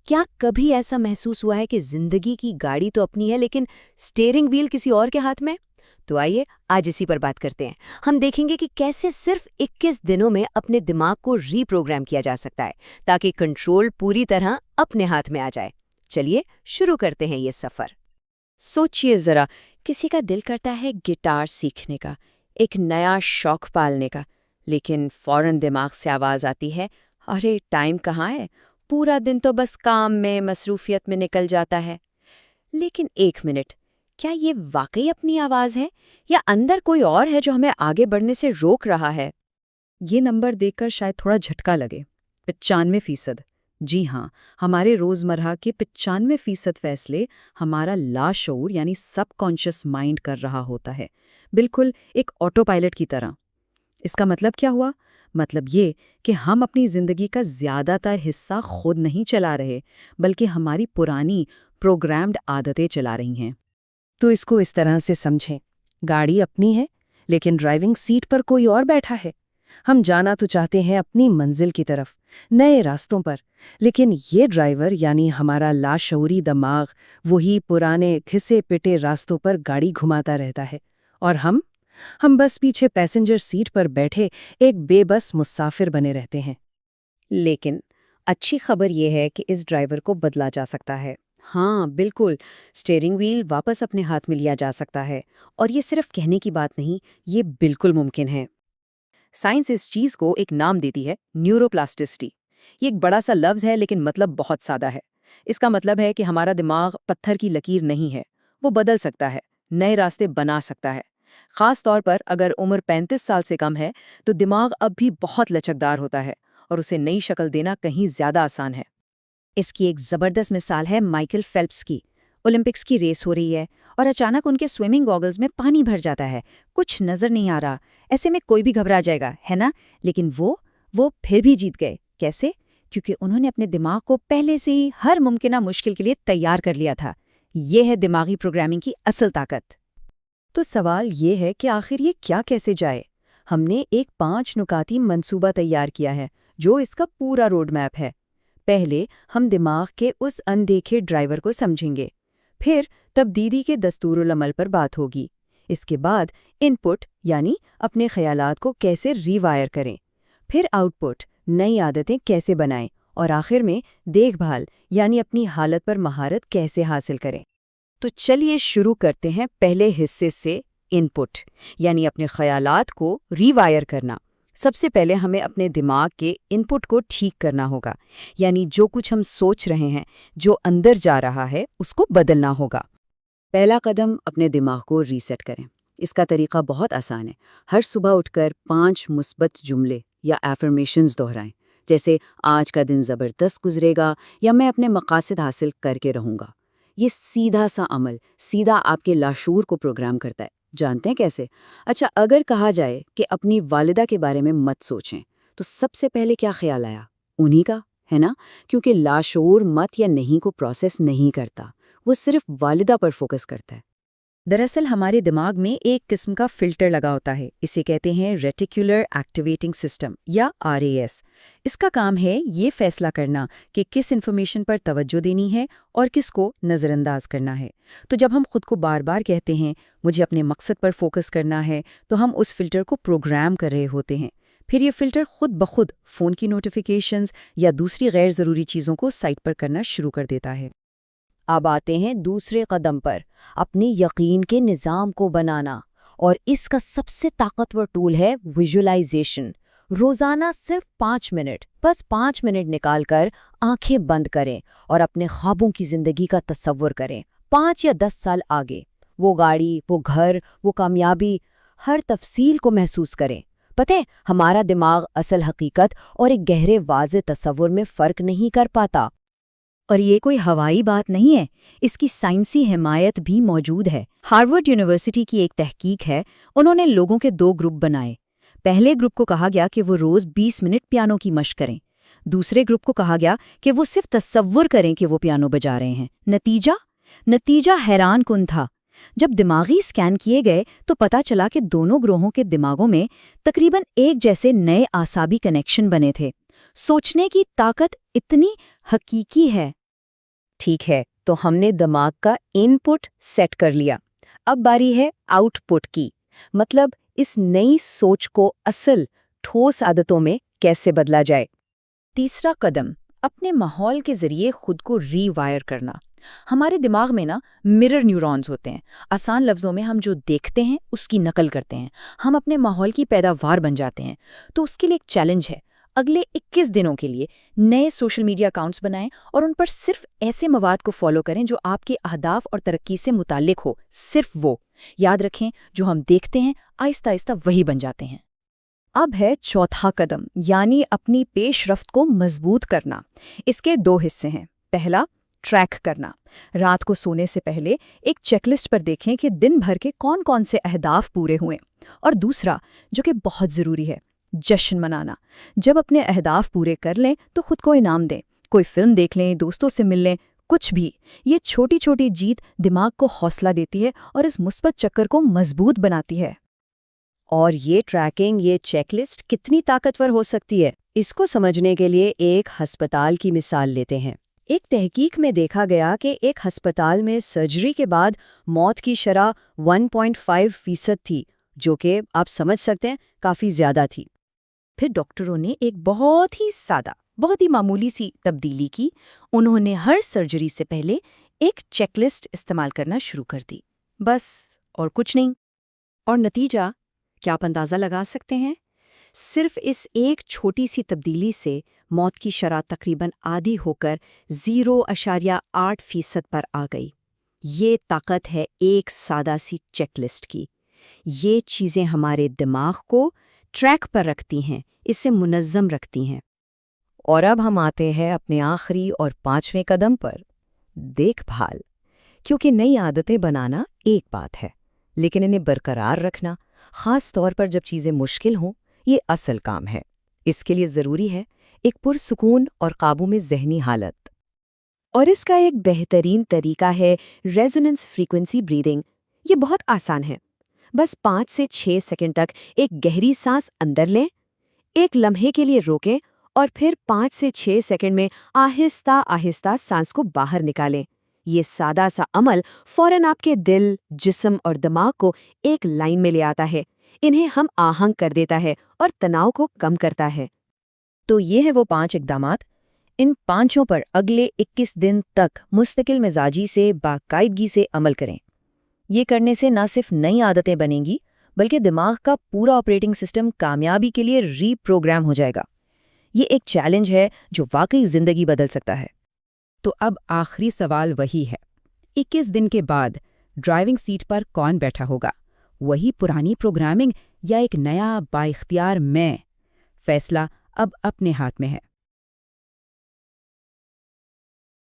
کیا کبھی ایسا محسوس ہوا ہے کہ زندگی کی گاڑی تو اپنی ہے لیکن اسٹیئرنگ وہیل کسی اور کے ہاتھ میں؟ تو آئیے آج اسی پر بات کرتے ہیں۔ ہم دیکھیں گے کہ کیسے صرف 21 دنوں میں اپنے دماغ کو ری پروگرام کیا جا سکتا ہے تاکہ کنٹرول پوری طرح اپنے ہاتھ میں آ جائے۔ چلیے شروع کرتے ہیں یہ سفر۔ سوچئے ذرا، کسی کا دل کرتا ہے گٹار سیکھنے کا، ایک نیا شوق پالنے کا، لیکن فوراً دماغ سے آواز آتی ہے، ارے ٹائم کہاں ہے، پورا دن تو بس کام میں مصروفیت میں نکل جاتا ہے۔ لیکن ایک منٹ، کیا یہ واقعی اپنی آواز ہے یا اندر کوئی اور ہے جو ہمیں آگے بڑھنے سے روک رہا ہے؟ یہ نمبر دیکھ کر شاید تھوڑا جھٹکا لگے، 95%۔ جی ہاں، ہمارے روزمرہ کے 95% فیصلے ہمارا لاشعور یعنی سب کانشس مائنڈ کر رہا ہوتا ہے، بالکل ایک آٹو پائلٹ کی طرح۔ اس کا مطلب کیا ہوا؟ مطلب یہ کہ ہم اپنی زندگی کا زیادہ تر حصہ خود نہیں چلا رہے، بلکہ ہماری پرانی پروگرامڈ عادتیں چلا رہی ہیں۔ تو اس کو اس طرح سے سمجھیں، گاڑی اپنی ہے لیکن ڈرائیونگ سیٹ پر کوئی اور بیٹھا ہے۔ ہم جانا تو چاہتے ہیں اپنی منزل کی طرف، نئے راستوں پر، لیکن یہ ڈرائیور یعنی ہمارا لاشعوری دماغ وہی پرانے گھسے پٹے راستوں پر گاڑی گھماتا رہتا ہے، اور ہم بس پیچھے پیسنجر سیٹ پر بیٹھے ایک بے بس مسافر بنے رہتے ہیں۔ لیکن اچھی خبر یہ ہے کہ اس ڈرائیور کو بدلا جا سکتا ہے۔ ہاں بالکل، اسٹیئرنگ وہیل واپس اپنے ہاتھ میں لیا جا سکتا ہے، اور یہ صرف کہنے کی بات نہیں، یہ بالکل ممکن ہے۔ سائنس اس چیز کو ایک نام دیتی ہے، نیورو پلاسٹسٹی۔ یہ ایک بڑا سا لفظ ہے لیکن مطلب بہت سادہ ہے۔ اس کا مطلب ہے کہ ہمارا دماغ پتھر کی لکیر نہیں ہے، وہ بدل سکتا ہے، نئے راستے بنا سکتا ہے۔ خاص طور پر اگر عمر 35 سال سے کم ہے تو دماغ اب بھی بہت لچکدار ہوتا ہے، اور اسے نئی شکل دینا کہیں زیادہ آسان ہے۔ اس کی ایک زبردست مثال ہے مائیکل فیلپس کی۔ اولمپکس کی ریس ہو رہی ہے اور اچانک ان کے سوئمنگ گاگلز میں پانی بھر جاتا ہے، کچھ نظر نہیں آ رہا۔ ایسے میں کوئی بھی گھبرا جائے گا، ہے نا؟ لیکن وہ پھر بھی جیت گئے۔ کیسے؟ کیونکہ انہوں نے اپنے دماغ کو پہلے سے ہی ہر ممکنہ مشکل کے لیے تیار کر لیا تھا۔ یہ ہے دماغی پروگرامنگ کی اصل طاقت۔ تو سوال یہ ہے کہ آخر یہ کیسے جائے؟ ہم نے ایک 5 نکاتی منصوبہ تیار کیا ہے جو اس کا پورا روڈ میپ ہے۔ پہلے ہم دماغ کے اس اندیکھے ڈرائیور کو سمجھیں گے، پھر تبدیلی کے دستور العمل پر بات ہوگی، اس کے بعد ان پٹ یعنی اپنے خیالات کو کیسے ری وائر کریں، پھر آؤٹ پٹ نئی عادتیں کیسے بنائیں، اور آخر میں دیکھ بھال یعنی اپنی حالت پر مہارت کیسے حاصل کریں۔ تو چلیے شروع کرتے ہیں پہلے حصے سے، ان پٹ یعنی اپنے خیالات کو ری وائر کرنا۔ سب سے پہلے ہمیں اپنے دماغ کے ان پٹ کو ٹھیک کرنا ہوگا، یعنی جو کچھ ہم سوچ رہے ہیں، جو اندر جا رہا ہے، اس کو بدلنا ہوگا۔ پہلا قدم اپنے دماغ کو ریسیٹ کریں۔ اس کا طریقہ بہت آسان ہے۔ ہر صبح اٹھ کر 5 مثبت جملے یا ایفرمیشنز دہرائیں، جیسے آج کا دن زبردست گزرے گا یا میں اپنے مقاصد حاصل کر کے رہوں گا۔ یہ سیدھا سا عمل سیدھا آپ کے لاشعور کو پروگرام کرتا ہے۔ جانتے ہیں کیسے؟ اچھا، اگر کہا جائے کہ اپنی والدہ کے بارے میں مت سوچیں تو سب سے پہلے کیا خیال آیا؟ انہی کا، ہے نا؟ کیونکہ لاشعور مت یا نہیں کو پروسیس نہیں کرتا، وہ صرف والدہ پر فوکس کرتا ہے۔ دراصل ہمارے دماغ میں ایک قسم کا فلٹر لگا ہوتا ہے، اسے کہتے ہیں ریٹیکولر ایکٹیویٹنگ سسٹم یا RAS۔ اس کا کام ہے یہ فیصلہ کرنا کہ کس انفارمیشن پر توجہ دینی ہے اور کس کو نظر انداز کرنا ہے۔ تو جب ہم خود کو بار بار کہتے ہیں مجھے اپنے مقصد پر فوکس کرنا ہے، تو ہم اس فلٹر کو پروگرام کر رہے ہوتے ہیں۔ پھر یہ فلٹر خود بخود فون کی نوٹیفیکیشنز یا دوسری غیر ضروری چیزوں کو سائٹ پر کرنا شروع کر دیتا ہے۔ اب آتے ہیں دوسرے قدم پر، اپنی یقین کے نظام کو بنانا، اور اس کا سب سے طاقتور ٹول ہے ویژولائزیشن۔ روزانہ صرف 5 منٹ، بس 5 منٹ نکال کر آنکھیں بند کریں اور اپنے خوابوں کی زندگی کا تصور کریں، 5 یا 10 سال آگے۔ وہ گاڑی، وہ گھر، وہ کامیابی، ہر تفصیل کو محسوس کریں۔ پتہ ہے ہمارا دماغ اصل حقیقت اور ایک گہرے واضح تصور میں فرق نہیں کر پاتا۔ اور یہ کوئی ہوائی بات نہیں ہے، اس کی سائنسی حمایت بھی موجود ہے۔ ہارورڈ یونیورسٹی کی ایک تحقیق ہے، انہوں نے لوگوں کے 2 گروپ بنائے۔ پہلے گروپ کو کہا گیا کہ وہ روز 20 منٹ پیانو کی مشق کریں، دوسرے گروپ کو کہا گیا کہ وہ صرف تصور کریں کہ وہ پیانو بجا رہے ہیں۔ نتیجہ حیران کن تھا۔ جب دماغی اسکین کیے گئے تو پتہ چلا کہ دونوں گروہوں کے دماغوں میں تقریباً ایک جیسے نئے اعصابی کنیکشن بنے تھے۔ سوچنے کی طاقت اتنی حقیقی ہے۔ ٹھیک ہے، تو ہم نے دماغ کا ان پٹ سیٹ کر لیا، اب باری ہے آؤٹ پٹ کی، مطلب اس نئی سوچ کو اصل ٹھوس عادتوں میں کیسے بدلا جائے۔ تیسرا قدم، اپنے ماحول کے ذریعے خود کو ری وائر کرنا۔ ہمارے دماغ میں مرر نیورونز ہوتے ہیں۔ آسان لفظوں میں ہم جو دیکھتے ہیں اس کی نقل کرتے ہیں، ہم اپنے ماحول کی پیداوار بن جاتے ہیں۔ تو اس کے لیے ایک چیلنج ہے، اگلے 21 دنوں کے لیے نئے سوشل میڈیا اکاؤنٹس بنائیں اور ان پر صرف ایسے مواد کو فالو کریں جو آپ کے اہداف اور ترقی سے متعلق ہو، صرف وہ۔ یاد رکھیں، جو ہم دیکھتے ہیں آہستہ آہستہ وہی بن جاتے ہیں۔ اب ہے چوتھا قدم، یعنی اپنی پیش رفت کو مضبوط کرنا۔ اس کے 2 حصے ہیں۔ پہلا، ٹریک کرنا۔ رات کو سونے سے پہلے ایک چیک لسٹ پر دیکھیں کہ دن بھر کے کون کون سے اہداف پورے ہوئے۔ اور دوسرا، جو کہ بہت ضروری ہے، جشن منانا۔ جب اپنے اہداف پورے کر لیں تو خود کو انعام دیں، کوئی فلم دیکھ لیں، دوستوں سے مل لیں، کچھ بھی۔ یہ چھوٹی چھوٹی جیت دماغ کو حوصلہ دیتی ہے اور اس مثبت چکر کو مضبوط بناتی ہے۔ اور یہ ٹریکنگ، یہ چیک لسٹ کتنی طاقتور ہو سکتی ہے، اس کو سمجھنے کے لیے ایک ہسپتال کی مثال لیتے ہیں۔ ایک تحقیق میں دیکھا گیا کہ ایک ہسپتال میں سرجری کے بعد موت کی شرح 1.5% تھی، جو کہ آپ سمجھ سکتے ہیں کافی زیادہ تھی۔ پھر ڈاکٹروں نے ایک بہت ہی سادہ، بہت ہی معمولی سی تبدیلی کی۔ انہوں نے ہر سرجری سے پہلے ایک چیک لسٹ استعمال کرنا شروع کر دی، بس، اور کچھ نہیں۔ اور نتیجہ کیا آپ اندازہ لگا سکتے ہیں؟ صرف اس ایک چھوٹی سی تبدیلی سے موت کی شرح تقریباً آدھی ہو کر 0.8% پر آ گئی۔ یہ طاقت ہے ایک سادہ سی چیک لسٹ کی۔ یہ چیزیں ہمارے دماغ کو ٹریک پر رکھتی ہیں، اسے منظم رکھتی ہیں۔ اور اب ہم آتے ہیں اپنے آخری اور 5ویں قدم پر، دیکھ بھال۔ کیونکہ نئی عادتیں بنانا ایک بات ہے، لیکن انہیں برقرار رکھنا، خاص طور پر جب چیزیں مشکل ہوں، یہ اصل کام ہے۔ اس کے لیے ضروری ہے ایک پرسکون اور قابو میں ذہنی حالت۔ اور اس کا ایک بہترین طریقہ ہے ریزوننس فریکوینسی بریدنگ۔ یہ بہت آسان ہے، بس 5 سے 6 سیکنڈ تک ایک گہری سانس اندر لیں، ایک لمحے کے لیے روکیں اور پھر 5 سے 6 سیکنڈ میں آہستہ آہستہ سانس کو باہر نکالیں۔ یہ سادہ سا عمل فوراً آپ کے دل، جسم اور دماغ کو ایک لائن میں لے آتا ہے، انہیں ہم آہنگ کر دیتا ہے اور تناؤ کو کم کرتا ہے۔ تو یہ ہے وہ 5 اقدامات۔ ان 5 پر اگلے 21 دن تک مستقل مزاجی سے، باقاعدگی سے عمل کریں۔ یہ کرنے سے نہ صرف نئی عادتیں بنیں گی، بلکہ دماغ کا پورا آپریٹنگ سسٹم کامیابی کے لیے ری پروگرام ہو جائے گا۔ یہ ایک چیلنج ہے جو واقعی زندگی بدل سکتا ہے۔ تو اب آخری سوال وہی ہے، 21 دن کے بعد ڈرائیونگ سیٹ پر کون بیٹھا ہوگا؟ وہی پرانی پروگرامنگ یا ایک نیا بااختیار میں؟ فیصلہ اب اپنے ہاتھ میں ہے۔